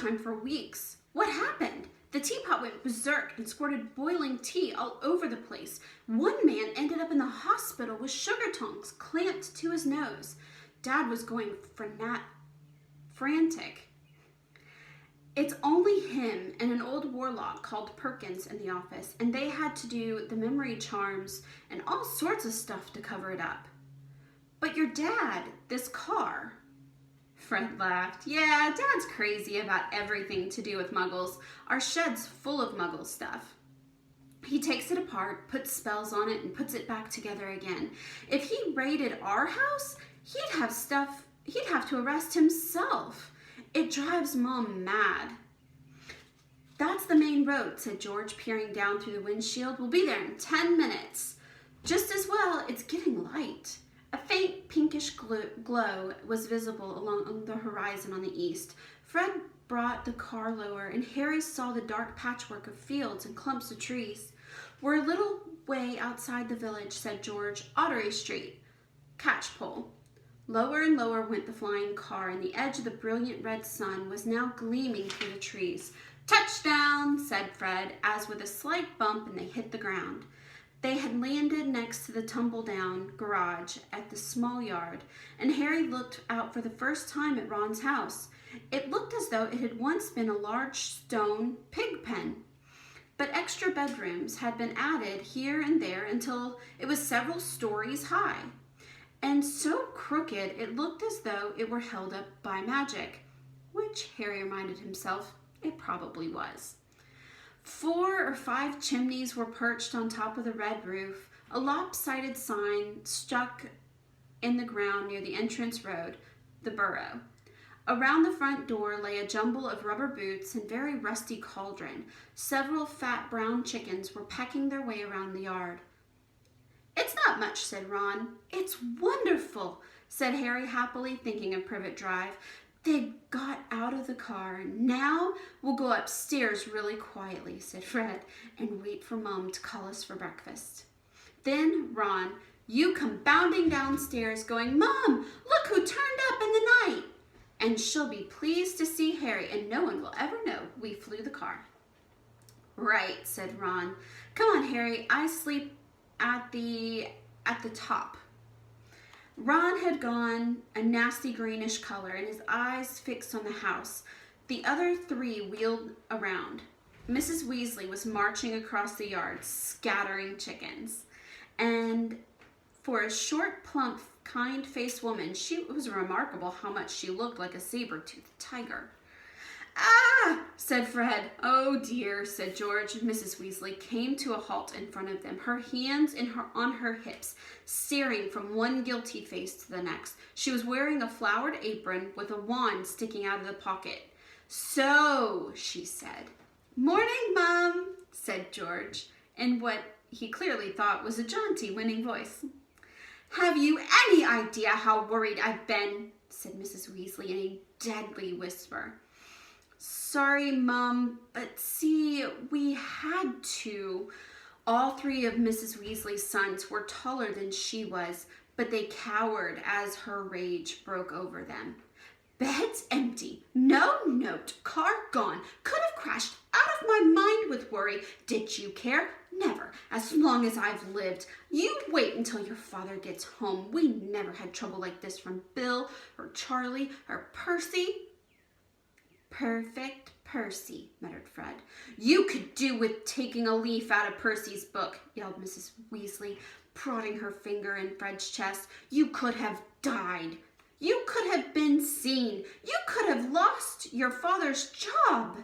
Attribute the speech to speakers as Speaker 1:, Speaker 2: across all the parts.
Speaker 1: time for weeks. What happened? The teapot went berserk and squirted boiling tea all over the place. One man ended up in the hospital with sugar tongs clamped to his nose. Dad was going frantic. It's only him and an old warlock called Perkins in the office, and they had to do the memory charms and all sorts of stuff to cover it up. But your dad, this car. Fred laughed. Yeah, Dad's crazy about everything to do with muggles. Our shed's full of muggle stuff. He takes it apart, puts spells on it, and puts it back together again. If he raided our house, he'd have to arrest himself. It drives Mom mad. That's the main road, said George, peering down through the windshield. We'll be there in 10 minutes. Just as well, it's getting light. A faint pinkish glow was visible along the horizon on the east. Fred brought the car lower, and Harry saw the dark patchwork of fields and clumps of trees. We're a little way outside the village, said George. Ottery Street. Catchpole. Lower and lower went the flying car, and the edge of the brilliant red sun was now gleaming through the trees. Touchdown, said Fred, as with a slight bump and they hit the ground. They had landed next to the tumble-down garage at the small yard, and Harry looked out for the first time at Ron's house. It looked as though it had once been a large stone pig pen, but extra bedrooms had been added here and there until it was several stories high. And so crooked it looked as though it were held up by magic, which Harry reminded himself it probably was. 4 or 5 chimneys were perched on top of the red roof, a lopsided sign stuck in the ground near the entrance road, the burrow. Around the front door lay a jumble of rubber boots and very rusty cauldron. Several fat brown chickens were pecking their way around the yard. It's not much, said Ron. It's wonderful, said Harry happily, thinking of Privet Drive. They got out of the car. Now we'll go upstairs really quietly, said Fred, and wait for Mom to call us for breakfast. Then, Ron, you come bounding downstairs going, Mom, look who turned up in the night. And she'll be pleased to see Harry, and no one will ever know we flew the car. Right, said Ron. Come on, Harry, I sleep at the top. Ron had gone a nasty greenish color and his eyes fixed on the house. The other 3 wheeled around. Mrs. Weasley was marching across the yard, scattering chickens. And for a short, plump, kind-faced woman, it was remarkable how much she looked like a saber-toothed tiger. Ah, said Fred. Oh dear, said George. Mrs. Weasley came to a halt in front of them, her hands on her hips, staring from one guilty face to the next. She was wearing a flowered apron with a wand sticking out of the pocket. So, she said. Morning, Mum, said George, in what he clearly thought was a jaunty, winning voice. Have you any idea how worried I've been? Said Mrs. Weasley in a deadly whisper. Sorry, Mum, but see, we had to. All 3 of Mrs. Weasley's sons were taller than she was, but they cowered as her rage broke over them. Bed's empty, no note, car gone, could have crashed out of my mind with worry. Did you care? Never, as long as I've lived. You wait until your father gets home. We never had trouble like this from Bill or Charlie or Percy. Perfect Percy, muttered Fred. You could do with taking a leaf out of Percy's book, yelled Mrs. Weasley, prodding her finger in Fred's chest. You could have died. You could have been seen. You could have lost your father's job.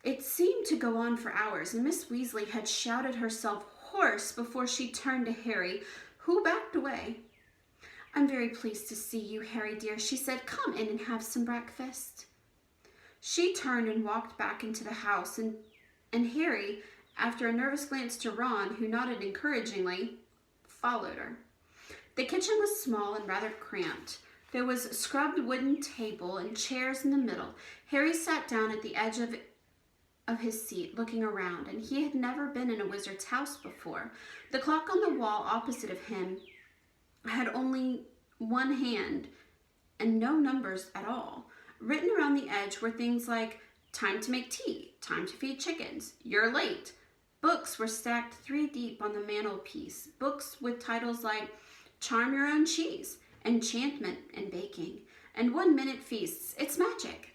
Speaker 1: It seemed to go on for hours, and Miss Weasley had shouted herself hoarse before she turned to Harry, who backed away. I'm very pleased to see you, Harry dear, she said. Come in and have some breakfast. She turned and walked back into the house, and Harry, after a nervous glance to Ron, who nodded encouragingly, followed her. The kitchen was small and rather cramped. There was a scrubbed wooden table and chairs in the middle. Harry sat down at the edge of his seat, looking around, and he had never been in a wizard's house before. The clock on the wall opposite of him had only one hand and no numbers at all. Written around the edge were things like, time to make tea, time to feed chickens, you're late. Books were stacked 3 deep on the mantelpiece, books with titles like Charm Your Own Cheese, Enchantment and Baking, and 1 Minute Feasts, It's Magic.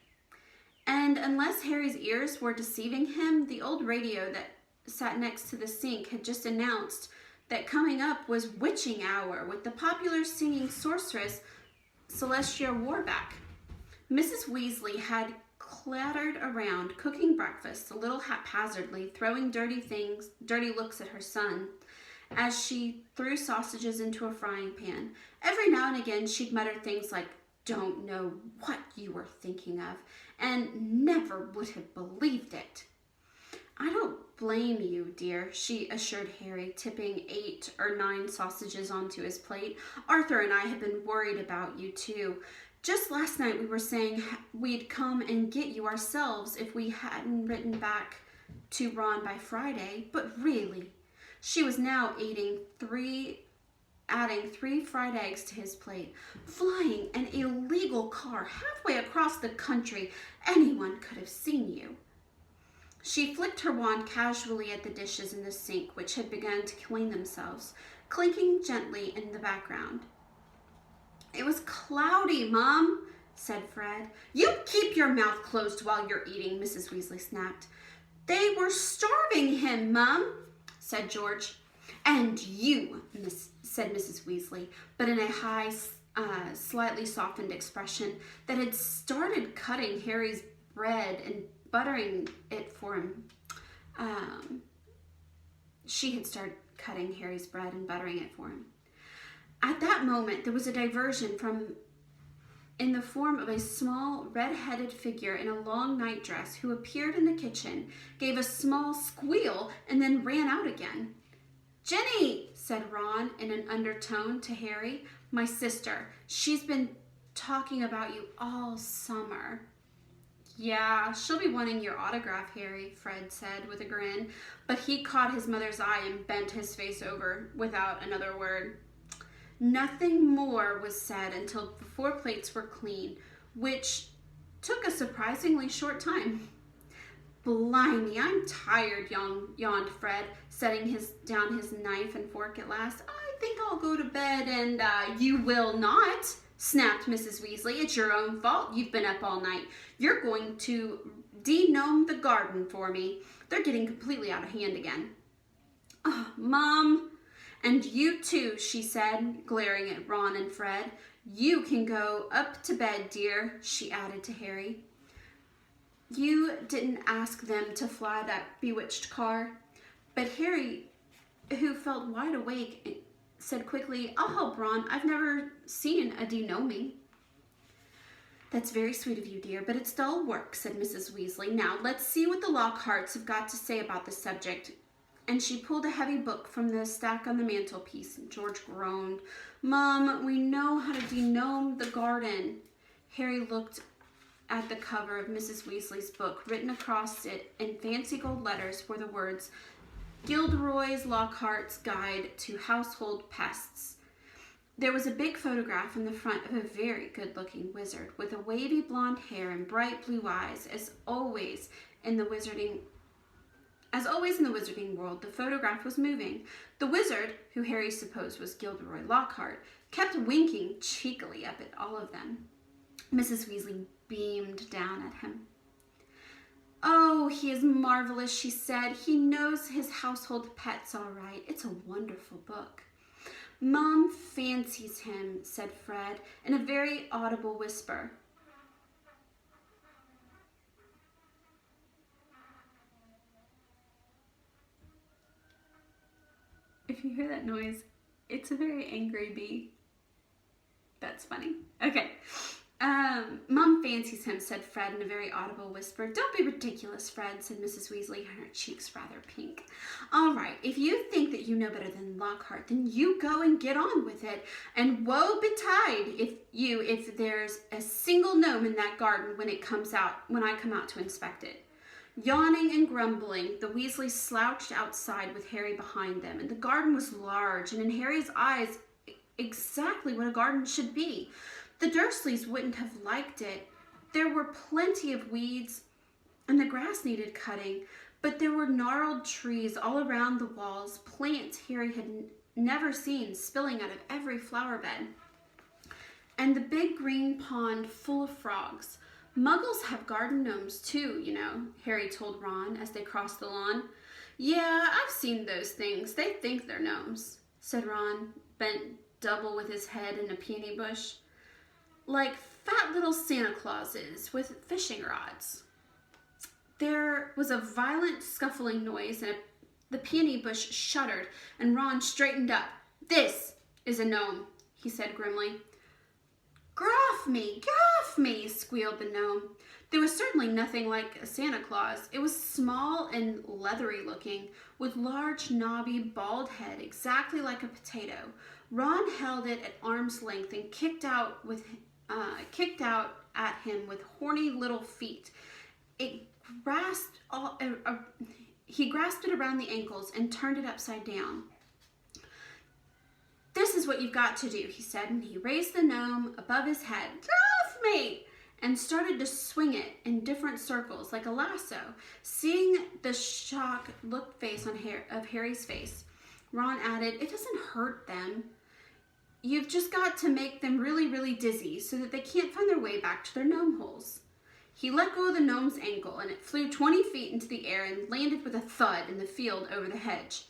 Speaker 1: And unless Harry's ears were deceiving him, the old radio that sat next to the sink had just announced that coming up was Witching Hour with the popular singing sorceress Celestia Warbeck. Mrs. Weasley had clattered around, cooking breakfast a little haphazardly, throwing dirty looks at her son as she threw sausages into a frying pan. Every now and again, she'd mutter things like, "Don't know what you were thinking of," and "never would have believed it." "I don't blame you, dear," she assured Harry, tipping 8 or 9 sausages onto his plate. "Arthur and I have been worried about you, too. Just last night we were saying we'd come and get you ourselves if we hadn't written back to Ron by Friday, but really." She was now adding 3 fried eggs to his plate. "Flying an illegal car halfway across the country. Anyone could have seen you." She flicked her wand casually at the dishes in the sink, which had begun to clean themselves, clinking gently in the background. "It was cloudy, Mom," said Fred. "You keep your mouth closed while you're eating," Mrs. Weasley snapped. "They were starving him, Mum," said George. "And you," said Mrs. Weasley, but in a high, slightly softened expression that had started cutting Harry's bread and buttering it for him. She had started cutting Harry's bread and buttering it for him. At that moment, there was a diversion in the form of a small, red-headed figure in a long nightdress who appeared in the kitchen, gave a small squeal, and then ran out again. "Ginny," said Ron in an undertone to Harry, "my sister. She's been talking about you all summer." "Yeah, she'll be wanting your autograph, Harry," Fred said with a grin, but he caught his mother's eye and bent his face over without another word. Nothing more was said until the 4 plates were clean, which took a surprisingly short time. "Blimey, I'm tired," yawned Fred, setting down his knife and fork at last. "I think I'll go to bed and, You will not," snapped Mrs. Weasley. "It's your own fault. You've been up all night. You're going to de-gnome the garden for me. They're getting completely out of hand again." "Oh, Mom. And you too," she said, glaring at Ron and Fred. "You can go up to bed, dear," she added to Harry. "You didn't ask them to fly that bewitched car." But Harry, who felt wide awake, said quickly, "I'll help Ron. I've never seen a de-gnoming." "That's very sweet of you, dear, but it's dull work," said Mrs. Weasley. "Now, let's see what the Lockharts have got to say about the subject." And she pulled a heavy book from the stack on the mantelpiece. George groaned. "Mom, we know how to de-gnome the garden." Harry looked at the cover of Mrs. Weasley's book. Written across it in fancy gold letters were the words, "Gilderoy's Lockhart's Guide to Household Pests." There was a big photograph in the front of a very good-looking wizard with a wavy blonde hair and bright blue eyes. As always in the wizarding world, the photograph was moving. The wizard, who Harry supposed was Gilderoy Lockhart, kept winking cheekily up at all of them. Mrs. Weasley beamed down at him. "Oh, he is marvelous," she said. "He knows his household pets all right. It's a wonderful book." "Mom fancies him," said Fred in a very audible whisper. If you hear that noise, it's a very angry bee. That's funny. Okay. "Mom fancies him," said Fred in a very audible whisper. "Don't be ridiculous, Fred," said Mrs. Weasley, her cheeks rather pink. "All right, if you think that you know better than Lockhart, then you go and get on with it. And woe betide if there's a single gnome in that garden when I come out to inspect it." Yawning and grumbling, the Weasleys slouched outside with Harry behind them, and the garden was large, and in Harry's eyes, exactly what a garden should be. The Dursleys wouldn't have liked it There were plenty of weeds and the grass needed cutting, but there were gnarled trees all around the walls, plants Harry had never seen spilling out of every flower bed, and the big green pond full of frogs. Muggles have garden gnomes too, you know, Harry told Ron as they crossed the lawn. Yeah, I've seen those things. They think they're gnomes, said Ron, bent double with his head in a peony bush. Like fat little Santa Clauses with fishing rods. There was a violent scuffling noise and the peony bush shuddered and Ron straightened up. This is a gnome, he said grimly. Get off me, squealed the gnome. There was certainly nothing like a Santa Claus. It was small and leathery looking, with large, knobby, bald head, exactly like a potato. Ron held it at arm's length and kicked out at him with horny little feet. He grasped it around the ankles and turned it upside down. This is what you've got to do, he said, and he raised the gnome above his head. Get off me! And started to swing it in different circles like a lasso. Seeing the shocked look of Harry's face, Ron added, it doesn't hurt them. You've just got to make them really, really dizzy so that they can't find their way back to their gnome holes. He let go of the gnome's ankle and it flew 20 feet into the air and landed with a thud in the field over the hedge.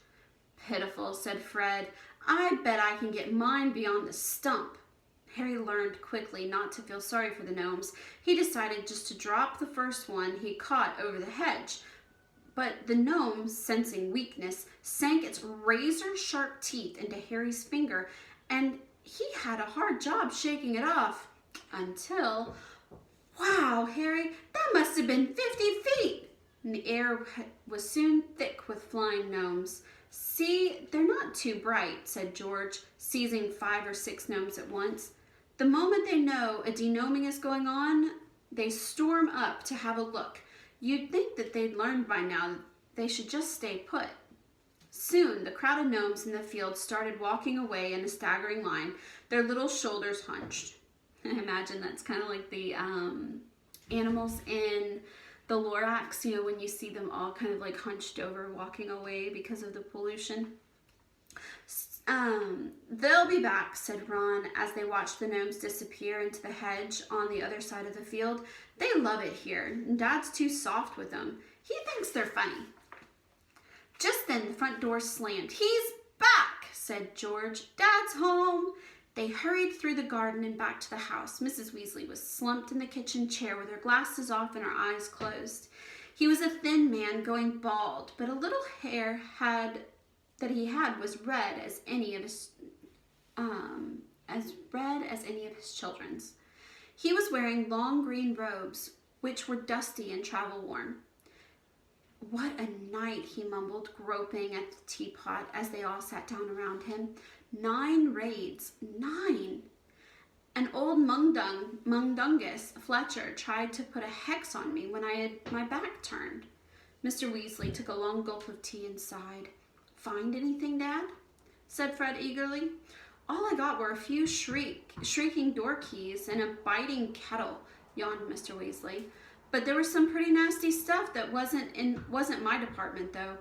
Speaker 1: Pitiful, said Fred. I bet I can get mine beyond the stump. Harry learned quickly not to feel sorry for the gnomes. He decided just to drop the first one he caught over the hedge. But the gnome, sensing weakness, sank its razor-sharp teeth into Harry's finger, and he had a hard job shaking it off. Until, wow, Harry, that must have been 50 feet! And the air was soon thick with flying gnomes. See, they're not too bright, said George, seizing 5 or 6 gnomes at once. The moment they know a denoming is going on, they storm up to have a look. You'd think that they'd learned by now that they should just stay put. Soon, the crowd of gnomes in the field started walking away in a staggering line, their little shoulders hunched. I imagine that's kind of like the animals in the Lorax, you know, when you see them all kind of like hunched over walking away because of the pollution. They'll be back, said Ron as they watched the gnomes disappear into the hedge on the other side of the field. They love it here, and Dad's too soft with them. He thinks they're funny. Just then the front door slammed. He's back, said George. Dad's home. They hurried through the garden and back to the house. Mrs. Weasley was slumped in the kitchen chair with her glasses off and her eyes closed. He was a thin man going bald, but a little hair that he had was red as any of his children's. He was wearing long green robes, which were dusty and travel worn. What a night, he mumbled, groping at the teapot as they all sat down around him. 9 raids. 9! An old Mundungus Fletcher tried to put a hex on me when I had my back turned. Mr. Weasley took a long gulp of tea and sighed. Find anything, Dad? Said Fred eagerly. All I got were a few shrieking door keys and a biting kettle, yawned Mr. Weasley. But there was some pretty nasty stuff that wasn't my department, though.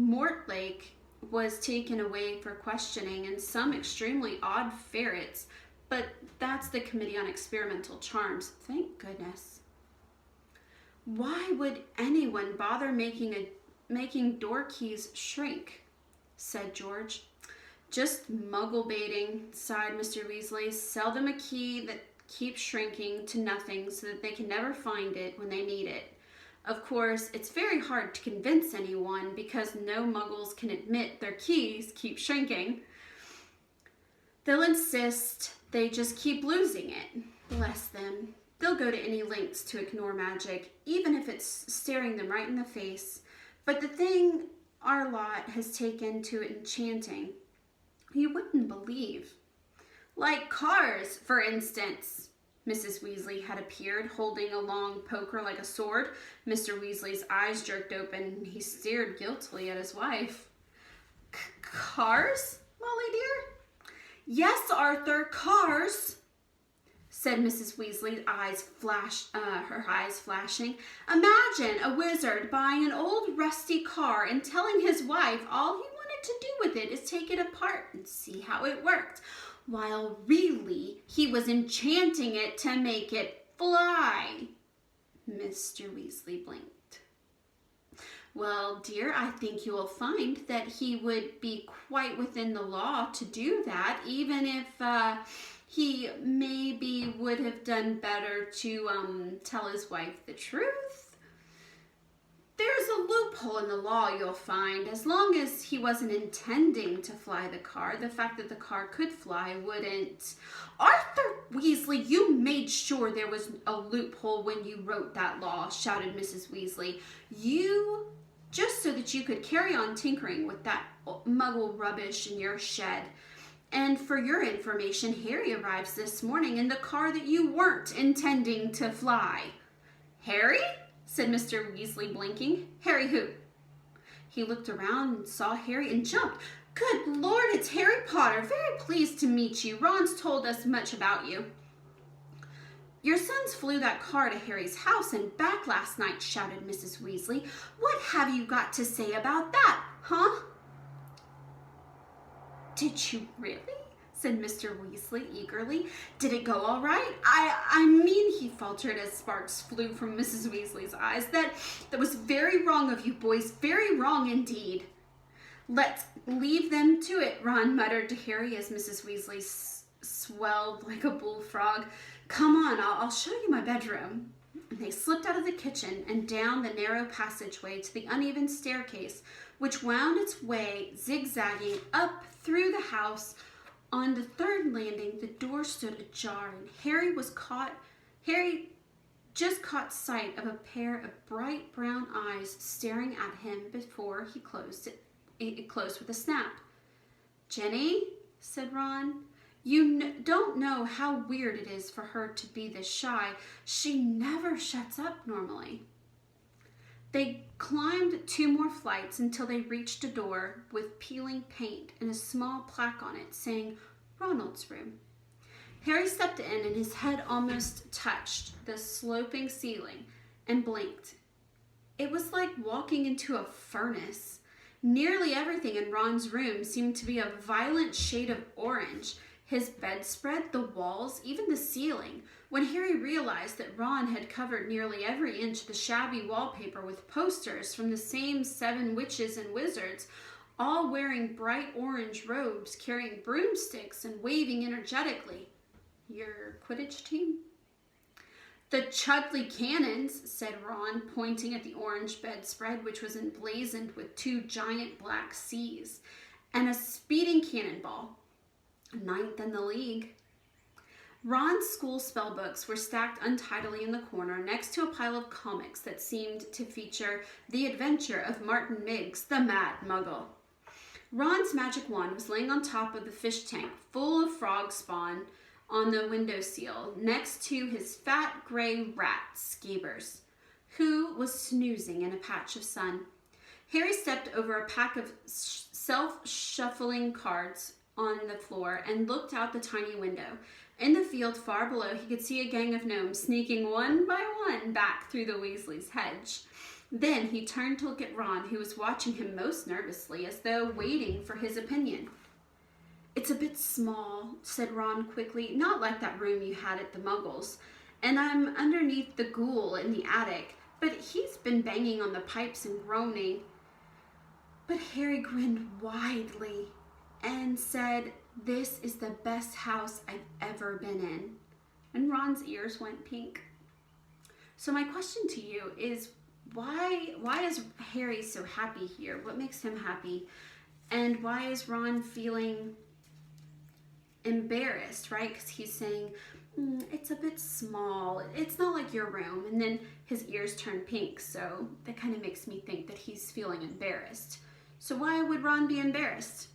Speaker 1: Mortlake was taken away for questioning and some extremely odd ferrets, but that's the Committee on Experimental Charms, thank goodness. Why would anyone bother making door keys shrink? Said George. Just muggle baiting, sighed Mr. Weasley. Sell them a key that keeps shrinking to nothing so that they can never find it when they need it. Of course, it's very hard to convince anyone because no muggles can admit their keys keep shrinking. They'll insist they just keep losing it. Bless them. They'll go to any lengths to ignore magic, even if it's staring them right in the face. But the thing our lot has taken to enchanting, you wouldn't believe. Like cars, for instance. Mrs. Weasley had appeared, holding a long poker like a sword. Mr. Weasley's eyes jerked open, and he stared guiltily at his wife. Cars, Molly dear? Yes, Arthur, cars, said Mrs. Weasley, her eyes flashing. "Imagine a wizard buying an old rusty car and telling his wife all he wanted to do with it is take it apart and see how it worked, while really he was enchanting it to make it fly." Mr. Weasley blinked. "Well, dear, I think you will find that he would be quite within the law to do that, even if he maybe would have done better to tell his wife the truth. There's a loophole in the law, you'll find. As long as he wasn't intending to fly the car, the fact that the car could fly wouldn't..." "Arthur Weasley, you made sure there was a loophole when you wrote that law," shouted Mrs. Weasley. "Just so that you could carry on tinkering with that muggle rubbish in your shed. And for your information, Harry arrives this morning in the car that you weren't intending to fly." "Harry?" said Mr. Weasley, blinking. "Harry who?" He looked around and saw Harry and jumped. "Good Lord, it's Harry Potter. Very pleased to meet you. Ron's told us much about you." "Your sons flew that car to Harry's house and back last night," shouted Mrs. Weasley. "What have you got to say about that, huh?" "Did you really?" said Mr. Weasley eagerly. "Did it go all right? I mean," he faltered as sparks flew from Mrs. Weasley's eyes. That was very wrong of you boys, very wrong indeed." "Let's leave them to it," Ron muttered to Harry as Mrs. Weasley swelled like a bullfrog. "Come on, I'll show you my bedroom." And they slipped out of the kitchen and down the narrow passageway to the uneven staircase, which wound its way zigzagging up through the house. On the third landing, the door stood ajar, and Harry just caught sight of a pair of bright brown eyes staring at him before he closed it. It closed with a snap. "Jenny," said Ron, "you don't know how weird it is for her to be this shy. She never shuts up normally." They climbed 2 more flights until they reached a door with peeling paint and a small plaque on it saying "Ronald's room." Harry stepped in and his head almost touched the sloping ceiling and blinked. It was like walking into a furnace. Nearly everything in Ron's room seemed to be a violent shade of orange. His bedspread, the walls, even the ceiling. When Harry realized that Ron had covered nearly every inch of the shabby wallpaper with posters from the same 7 witches and wizards, all wearing bright orange robes, carrying broomsticks and waving energetically. "Your Quidditch team?" "The Chudley Cannons," said Ron, pointing at the orange bedspread, which was emblazoned with 2 giant black C's, "and a speeding cannonball. 9th in the league." Ron's school spell books were stacked untidily in the corner next to a pile of comics that seemed to feature the adventure of Martin Miggs, the Mad Muggle. Ron's magic wand was laying on top of the fish tank full of frog spawn on the windowsill next to his fat gray rat, Scabbers, who was snoozing in a patch of sun. Harry stepped over a pack of self-shuffling cards on the floor and looked out the tiny window. In the field far below, he could see a gang of gnomes sneaking one by one back through the Weasleys' hedge. Then he turned to look at Ron, who was watching him most nervously, as though waiting for his opinion. "It's a bit small," said Ron quickly, "not like that room you had at the Muggles. And I'm underneath the ghoul in the attic, but he's been banging on the pipes and groaning." But Harry grinned widely and said, "This is the best house I've ever been in." And Ron's ears went pink. So my question to you is, why is Harry so happy here? What makes him happy? And why is Ron feeling embarrassed, right? Because he's saying, "It's a bit small. It's not like your room." And then his ears turn pink. So that kind of makes me think that he's feeling embarrassed. So why would Ron be embarrassed?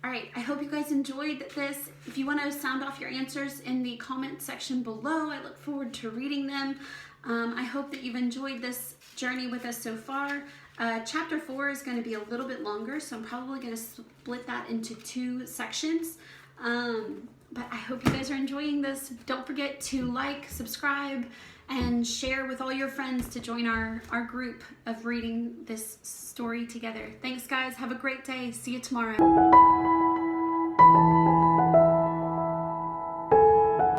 Speaker 1: All right, I hope you guys enjoyed this. If you want to sound off your answers in the comment section below, I look forward to reading them. I hope that you've enjoyed this journey with us so far. Chapter 4 is going to be a little bit longer, so I'm probably going to split that into 2 sections. But I hope you guys are enjoying this. Don't forget to like, subscribe, and share with all your friends to join our group of reading this story together. Thanks, guys. Have a great day. See you tomorrow.